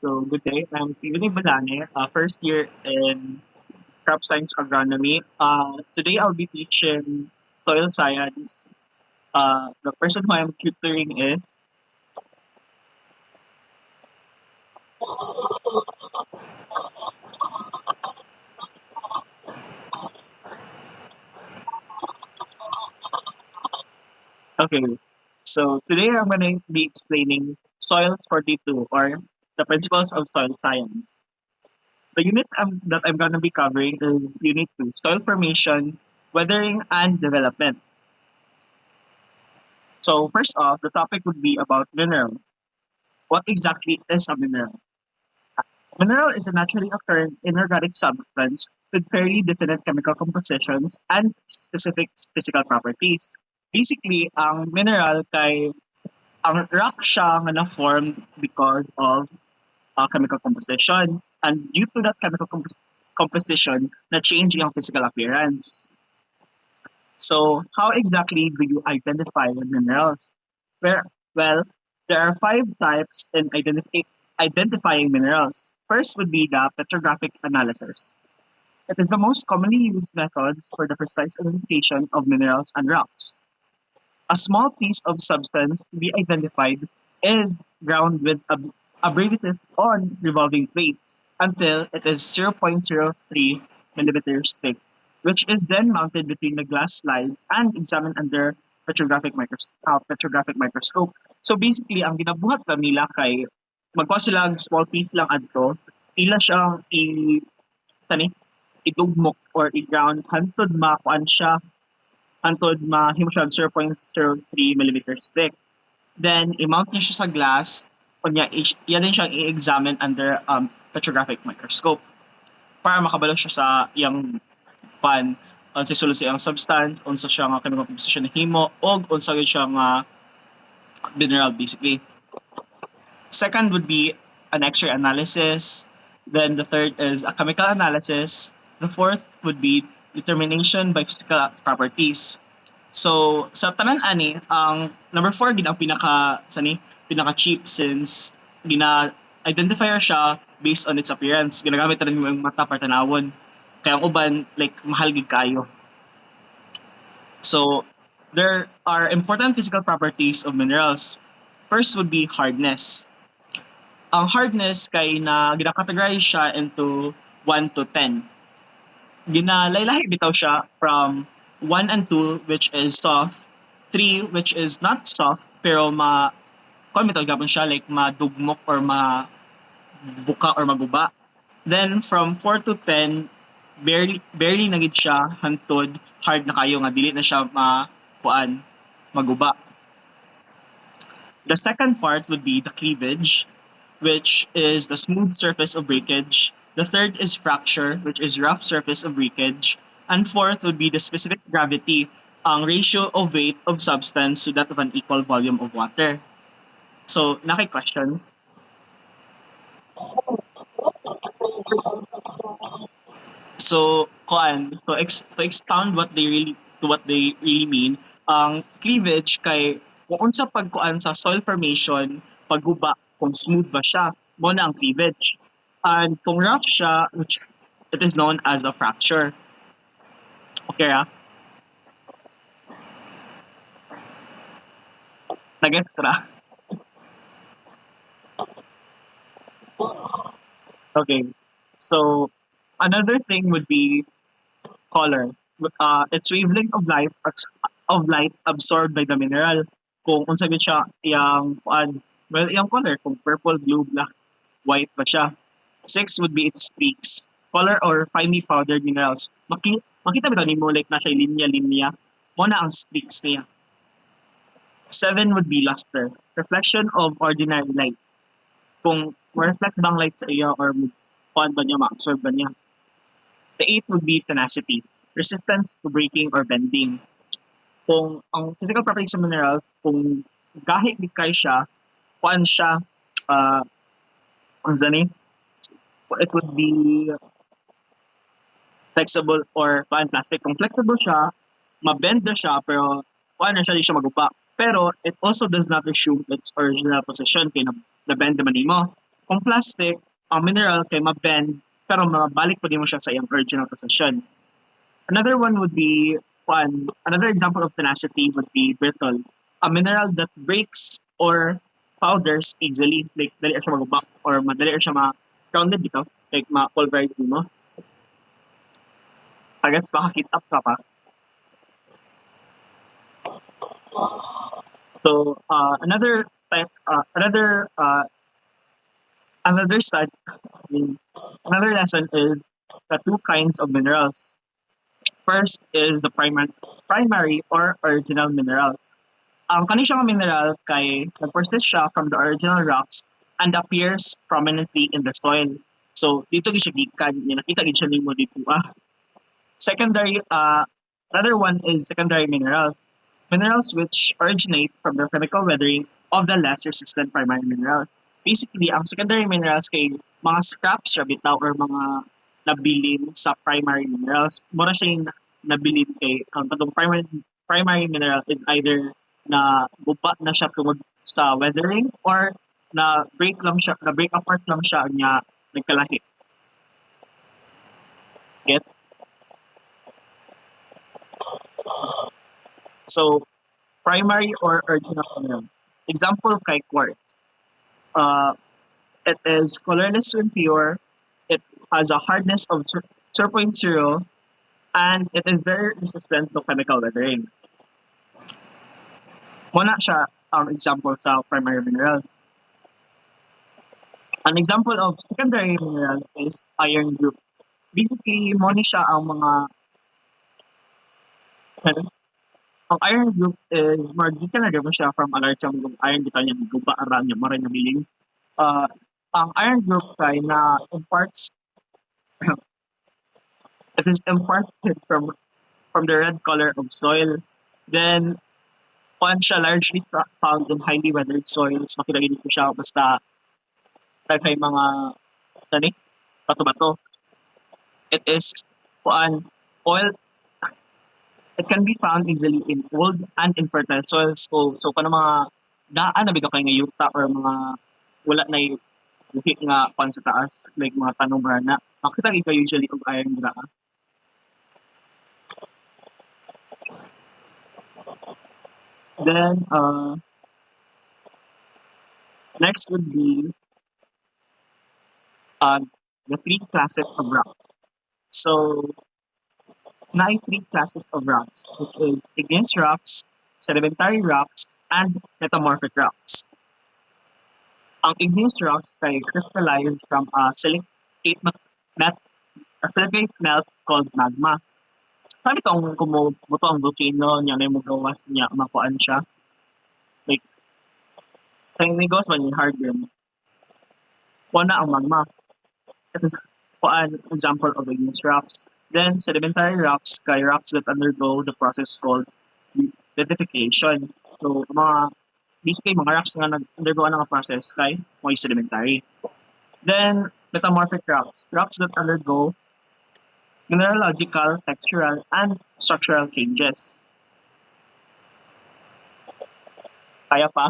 So good day. I'm Steven Balane, first year in crop science agronomy. Today I'll be teaching soil science. The person who I'm tutoring is okay. So today I'm going to be explaining soil 42 or the principles of soil science. The unit that I'm going to be covering is Unit 2, soil formation, weathering, and development. So first off, the topic would be about minerals. What exactly is a mineral? Mineral is a naturally occurring inorganic substance with fairly definite chemical compositions and specific physical properties. Basically, ang mineral ang rock siya nga na-form because of chemical composition. And due to that chemical composition, na-change yung physical appearance. So, how exactly do you identify minerals? Where, well, there are five types in identifying minerals. First would be the petrographic analysis. It is the most commonly used method for the precise identification of minerals and rocks. A small piece of substance to be identified is ground with abrasive on revolving plates until it is 0.03 millimeters thick, which is then mounted between the glass slides and examined under petrographic microscope. So basically, ang ginabuhat lang nila kay magkuha sila og small piece lang adto, ila siyang tani idugmok or i-ground hantod makuan siya hantod mahimo siya 0.03 millimeters thick. Then, i-mount niya siya sa glass. Kunya, yan din siyang i-examine under petrographic microscope para makabalo siya sa iyang pan unsa sulod sa iyang substance, unsa siya nga chemical composition na himo, o unsa gyud siya nga mineral basically. Second would be an X-ray analysis. Then the third is a chemical analysis. The fourth would be determination by physical properties. So sa tanan ani, ang number 4 gid ang pinaka cheap since gina identifier siya based on its appearance. Ginagamit rin yung mata para tanawon. Kaya ang uban like mahal gid kayo. So there are important physical properties of minerals. First would be hardness. Ang hardness kay na gina-categorize siya into 1 to 10. Ginalahi bitaw siya from 1 and 2 which is soft, 3 which is not soft pero kung bitaw gapon siya like madugmok or mabuka or maguba. Then from 4 to 10 barely na gid siya hantod hard na kayo nga dili na siya maguba. The second part would be the cleavage, which is the smooth surface of breakage. The third is fracture, which is rough surface of breakage. And fourth would be the specific gravity, ang ratio of weight of substance to that of an equal volume of water. So, questions? So, to expound what they really mean, ang cleavage kay kung unsa pagkuan sa soil formation, pagguba, kung smooth ba siya, mo na ang cleavage. And kung rough siya, which it is known as a fracture. Okay, Nag-gets ra? Okay. So, another thing would be color. Its wavelength of light absorbed by the mineral. Kung unsa gyud siya iyang iyang color kung purple, blue, black, white ba siya. 6 would be its streaks. Color or finely powdered minerals. Makita ba nimo like nasa linya-linya? Mo na ang streaks niya. 7 would be luster. Reflection of ordinary light. Kung ma-reflect bang light sa iyo or kuan ba niya, ma-absorb ba niya. The 8 would be tenacity. Resistance to breaking or bending. Kung ang physical properties sa mineral, kung kahit bigkay siya, kuan siya, it would be flexible or plastic. Kung flexible siya, mabend na siya, pero kuan na siya di siya maguba. Pero it also does not assume its original position kay na-bend naman nimo. Kung plastic, ang mineral kay ma-bend pero mabalik pa din mo siya sa iyang original position. Another one would be one. Another example of tenacity would be brittle, a mineral that breaks or powders easily. Like dali siya magubak or madali siya ma-grounded dito. Like ma-pulverize mo. Agad makakit up ka pa. So another type, another stud, I mean, another lesson is the two kinds of minerals. First is the primary or original mineral. Ang kani siya nga mineral kay nag-persist siya from the original rocks and appears prominently in the soil. So dito gyud siya gikan, nakita gyud siya nimo dito. Secondary, another one is secondary minerals. Minerals which originate from the chemical weathering of the less resistant primary minerals. Basically, ang secondary minerals kay mga scraps siya bitaw or mga nabilin sa primary minerals. Mura siya yung nabilin kay ang katong primary mineral is either na guba na siya tungod sa weathering or na break apart lang siya niya nagkalahi. Get? So, primary or original mineral. Example kay quartz. Uh, it is colorless when pure. It has a hardness of 0.0 and it is very resistant to chemical weathering. Muna siya ang example sa primary mineral. An example of secondary mineral is iron group. Basically, mo ni siya ang mga ang iron group is margika na mo siya from a large amount of iron dito niya guba around niya maray na biling. Ang iron group kay na imparts it is imparted from the red color of soil. Then kuan siya largely found in highly weathered soils. Makita ko siya basta kay mga tani bato-bato. It is kuan oil. It can be found easily in old and infertile soils. So kung mga daan na bigaw kay nga yuta or mga wala na buhi nga kuan sa taas like mga tanong brana, makita gyud usually og iron dira. Then next would be the three classes of rocks. So nine three classes of rocks, which is igneous rocks, sedimentary rocks, and metamorphic rocks. Ang igneous rocks kay crystallized from met, a silicate melt called magma. Sabi itong kumubuto ang volcano niya may magawas niya makuan siya. Like, sa negos man yung hard rim. Una ang magma. Ito is an example of igneous rocks. Then, sedimentary rocks kay rocks that undergo the process called vitrification. So, basically, mga rocks nga nag-undergo ng process kay mga sedimentary. Then, metamorphic rocks. Rocks that undergo mineralogical, textural, and structural changes. Kaya pa?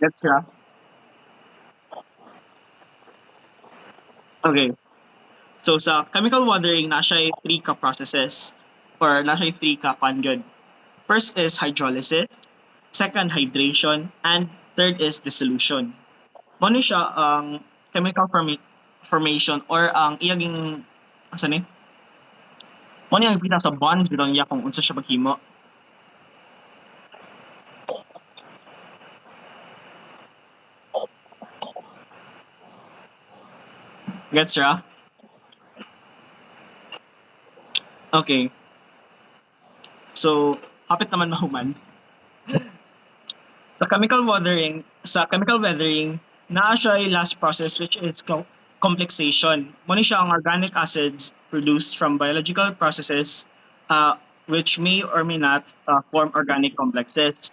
Gets siya? Okay. So sa chemical weathering, nasa 3 ka processes or nasa 3 ka good. First is hydrolysis, second hydration, and third is dissolution. Mano siya ang chemical formation or ang iyaging asa ni? Mano yung kita sa bond bidang iya kung unsa siya paghimo. Gets siya? Okay. So, hapit naman mahuman. Sa chemical weathering, naa siya yung last process which is complexation. Muna siya ang organic acids produced from biological processes which may or may not form organic complexes.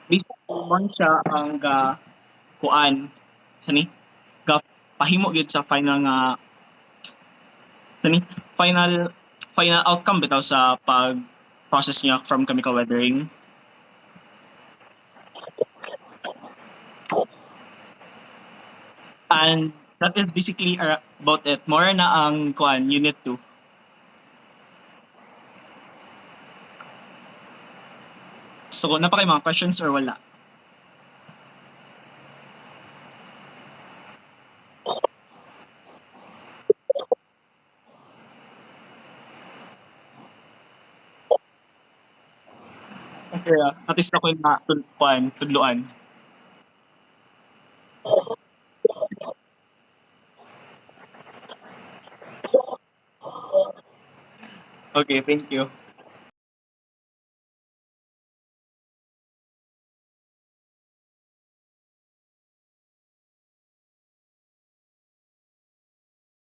Basically, muna siya ang kuan pahimo gyud sa final final final outcome bitaw sa pag-process niya from chemical weathering. And that is basically about it. More na ang kuan unit 2. So, na pa kayo mga questions or wala? Okay, at least ako yung tudluan. Okay, thank you.